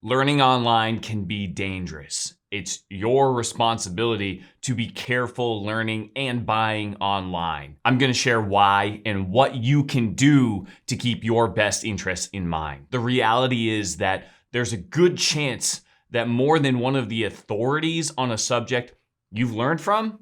Learning online can be dangerous. It's your responsibility to be careful learning and buying online. I'm going to share why and what you can do to keep your best interests in mind. The reality is that there's a good chance that more than one of the authorities on a subject you've learned from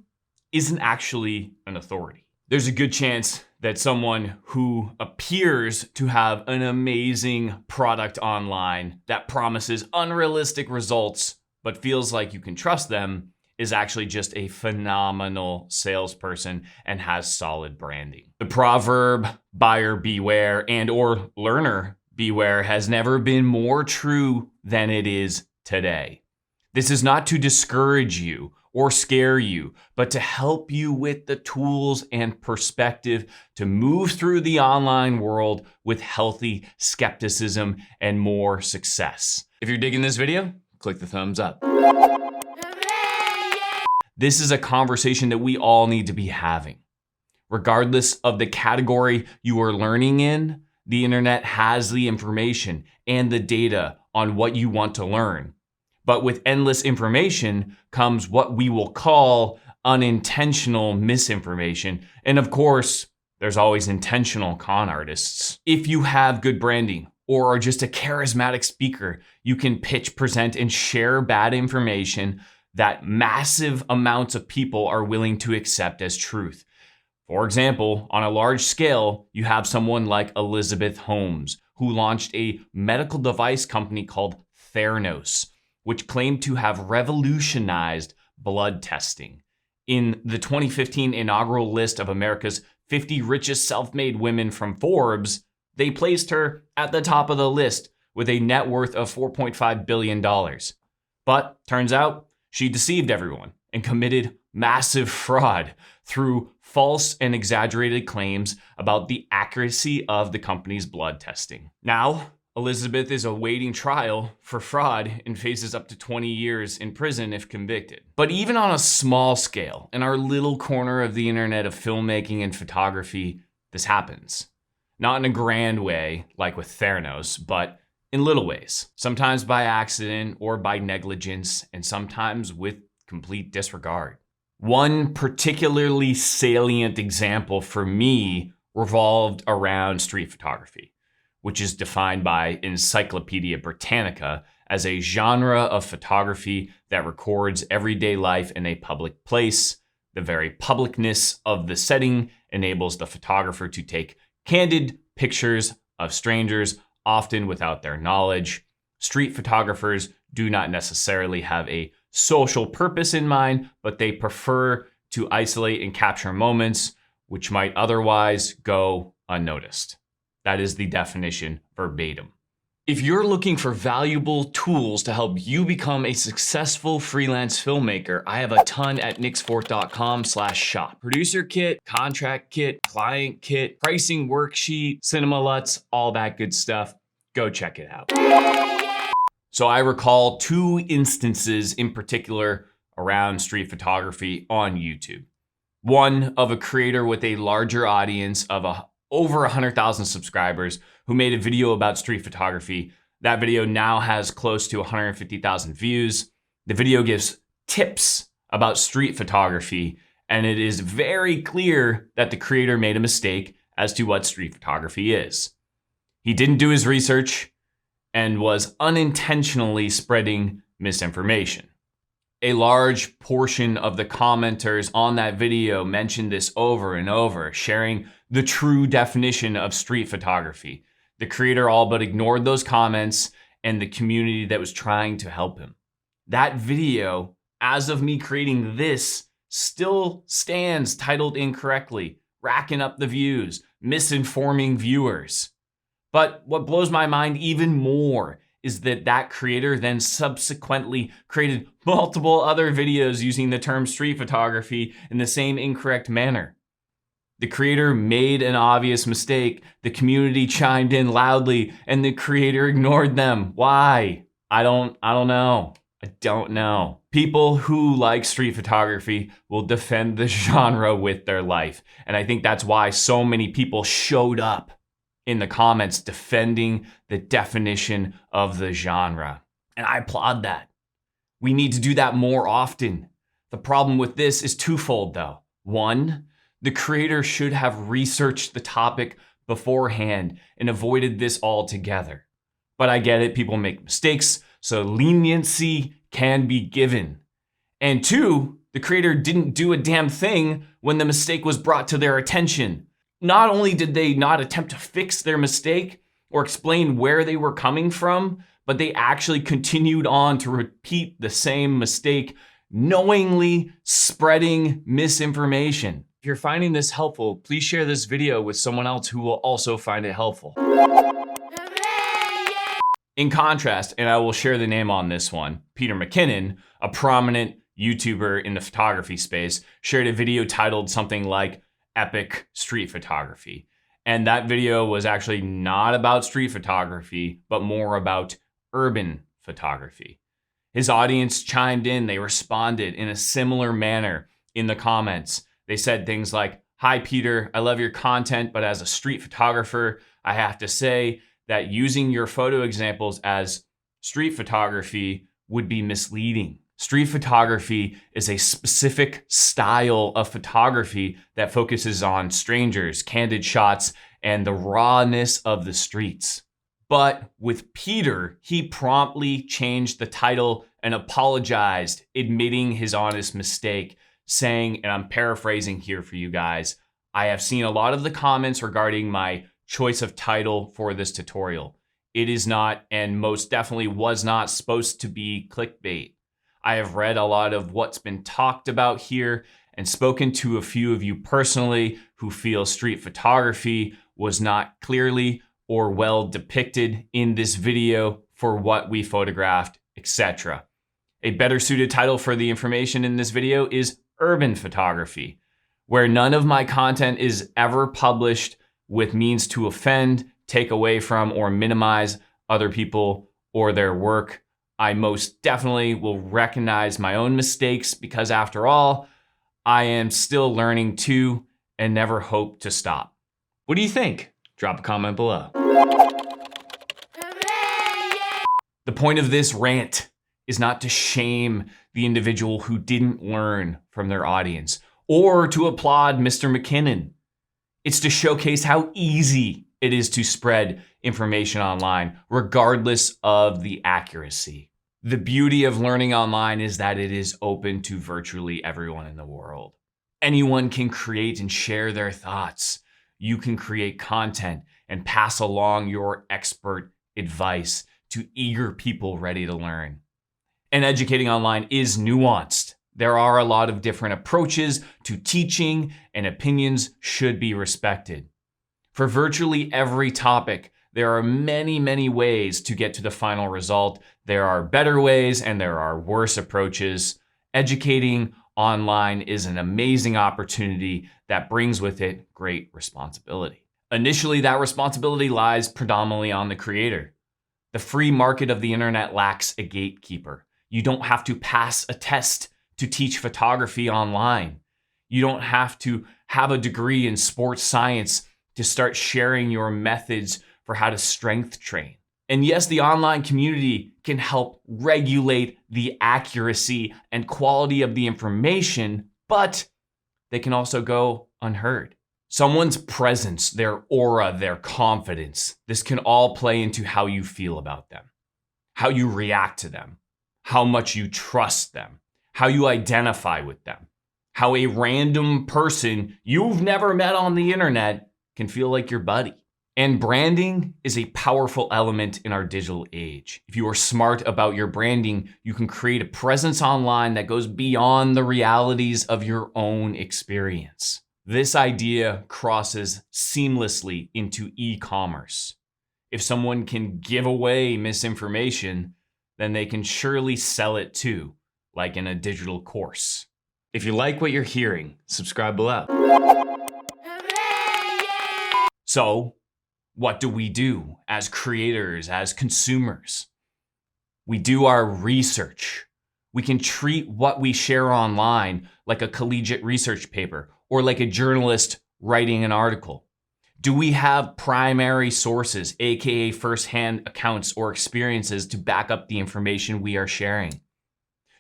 isn't actually an authority. There's a good chance that someone who appears to have an amazing product online that promises unrealistic results but feels like you can trust them is actually just a phenomenal salesperson and has solid branding. The proverb, buyer beware and or learner beware, has never been more true than it is today. This is not to discourage you or scare you, but to help you with the tools and perspective to move through the online world with healthy skepticism and more success. If you're digging this video, click the thumbs up. This is a conversation that we all need to be having. Regardless of the category you are learning in, the internet has the information and the data on what you want to learn. But with endless information comes what we will call unintentional misinformation. And of course, there's always intentional con artists. If you have good branding or are just a charismatic speaker, you can pitch, present, and share bad information that massive amounts of people are willing to accept as truth. For example, on a large scale, you have someone like Elizabeth Holmes, who launched a medical device company called Theranos, which claimed to have revolutionized blood testing. In the 2015 inaugural list of America's 50 richest self-made women from Forbes, they placed her at the top of the list with a net worth of $4.5 billion. But turns out she deceived everyone and committed massive fraud through false and exaggerated claims about the accuracy of the company's blood testing. Now, Elizabeth is awaiting trial for fraud and faces up to 20 years in prison if convicted. But even on a small scale, in our little corner of the internet of filmmaking and photography, this happens. Not in a grand way, like with Theranos, but in little ways. Sometimes by accident or by negligence, and sometimes with complete disregard. One particularly salient example for me revolved around street photography, which is defined by Encyclopedia Britannica as a genre of photography that records everyday life in a public place. The very publicness of the setting enables the photographer to take candid pictures of strangers, often without their knowledge. Street photographers do not necessarily have a social purpose in mind, but they prefer to isolate and capture moments which might otherwise go unnoticed. That is the definition verbatim. If you're looking for valuable tools to help you become a successful freelance filmmaker, I have a ton at nixfort.com/shop. Producer kit, contract kit, client kit, pricing worksheet, cinema LUTs, all that good stuff. Go check it out. So I recall two instances in particular around street photography on YouTube. One of a creator with a larger audience of over 100,000 subscribers who made a video about street photography. That video now has close to 150,000 views. The video gives tips about street photography, and it is very clear that the creator made a mistake as to what street photography is. He didn't do his research and was unintentionally spreading misinformation. A large portion of the commenters on that video mentioned this over and over, sharing the true definition of street photography. The creator all but ignored those comments and the community that was trying to help him. That video, as of me creating this, still stands titled incorrectly, racking up the views, misinforming viewers. But what blows my mind even more is that creator then subsequently created multiple other videos using the term street photography in the same incorrect manner. The creator made an obvious mistake, the community chimed in loudly, and the creator ignored them. Why? I don't know. I don't know. People who like street photography will defend the genre with their life. And I think that's why so many people showed up in the comments defending the definition of the genre. And I applaud that. We need to do that more often. The problem with this is twofold though. One, the creator should have researched the topic beforehand and avoided this altogether. But I get it, people make mistakes, so leniency can be given. And two, the creator didn't do a damn thing when the mistake was brought to their attention. Not only did they not attempt to fix their mistake or explain where they were coming from, but they actually continued on to repeat the same mistake, knowingly spreading misinformation. If you're finding this helpful, please share this video with someone else who will also find it helpful. In contrast, and I will share the name on this one, Peter McKinnon, a prominent YouTuber in the photography space, shared a video titled something like Epic Street Photography. And that video was actually not about street photography, but more about urban photography. His audience chimed in, they responded in a similar manner in the comments. They said things like, "Hi Peter, I love your content, but as a street photographer, I have to say that using your photo examples as street photography would be misleading. Street photography is a specific style of photography that focuses on strangers, candid shots, and the rawness of the streets." But with Peter, he promptly changed the title and apologized, admitting his honest mistake, saying, and I'm paraphrasing here for you guys, "I have seen a lot of the comments regarding my choice of title for this tutorial. It is not, and most definitely was not, supposed to be clickbait. I have read a lot of what's been talked about here and spoken to a few of you personally who feel street photography was not clearly or well depicted in this video for what we photographed, etc. A better suited title for the information in this video is urban photography, where none of my content is ever published with means to offend, take away from, or minimize other people or their work. I most definitely will recognize my own mistakes because after all, I am still learning too and never hope to stop." What do you think? Drop a comment below. The point of this rant is not to shame the individual who didn't learn from their audience or to applaud Mr. McKinnon. It's to showcase how easy it is to spread information online, regardless of the accuracy. The beauty of learning online is that it is open to virtually everyone in the world. Anyone can create and share their thoughts. You can create content and pass along your expert advice to eager people ready to learn. And educating online is nuanced. There are a lot of different approaches to teaching, and opinions should be respected. For virtually every topic, there are many, many ways to get to the final result. There are better ways and there are worse approaches. Educating online is an amazing opportunity that brings with it great responsibility. Initially, that responsibility lies predominantly on the creator. The free market of the internet lacks a gatekeeper. You don't have to pass a test to teach photography online. You don't have to have a degree in sports science to start sharing your methods for how to strength train. And yes, the online community can help regulate the accuracy and quality of the information, but they can also go unheard. Someone's presence, their aura, their confidence, this can all play into how you feel about them, how you react to them, how much you trust them, how you identify with them, how a random person you've never met on the internet can feel like your buddy. And branding is a powerful element in our digital age. If you are smart about your branding, you can create a presence online that goes beyond the realities of your own experience. This idea crosses seamlessly into e-commerce. If someone can give away misinformation, then they can surely sell it too, like in a digital course. If you like what you're hearing, subscribe below. So, what do we do as creators, as consumers? We do our research. We can treat what we share online like a collegiate research paper or like a journalist writing an article. Do we have primary sources, aka firsthand accounts or experiences, to back up the information we are sharing?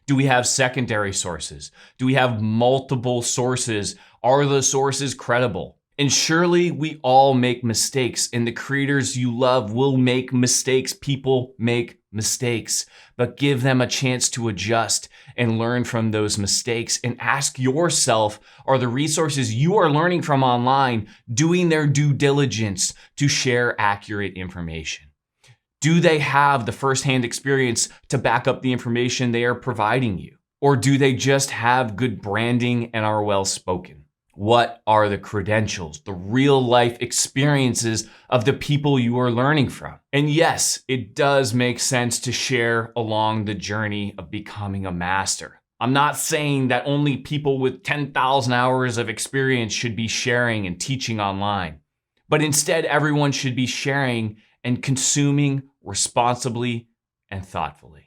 Do we have secondary sources? Do we have multiple sources? Are the sources credible? And surely we all make mistakes, and the creators you love will make mistakes. People make mistakes, but give them a chance to adjust and learn from those mistakes, and ask yourself, are the resources you are learning from online doing their due diligence to share accurate information? Do they have the firsthand experience to back up the information they are providing you? Or do they just have good branding and are well spoken? What are the credentials, the real life experiences of the people you are learning from? And yes, it does make sense to share along the journey of becoming a master. I'm not saying that only people with 10,000 hours of experience should be sharing and teaching online, but instead everyone should be sharing and consuming responsibly and thoughtfully.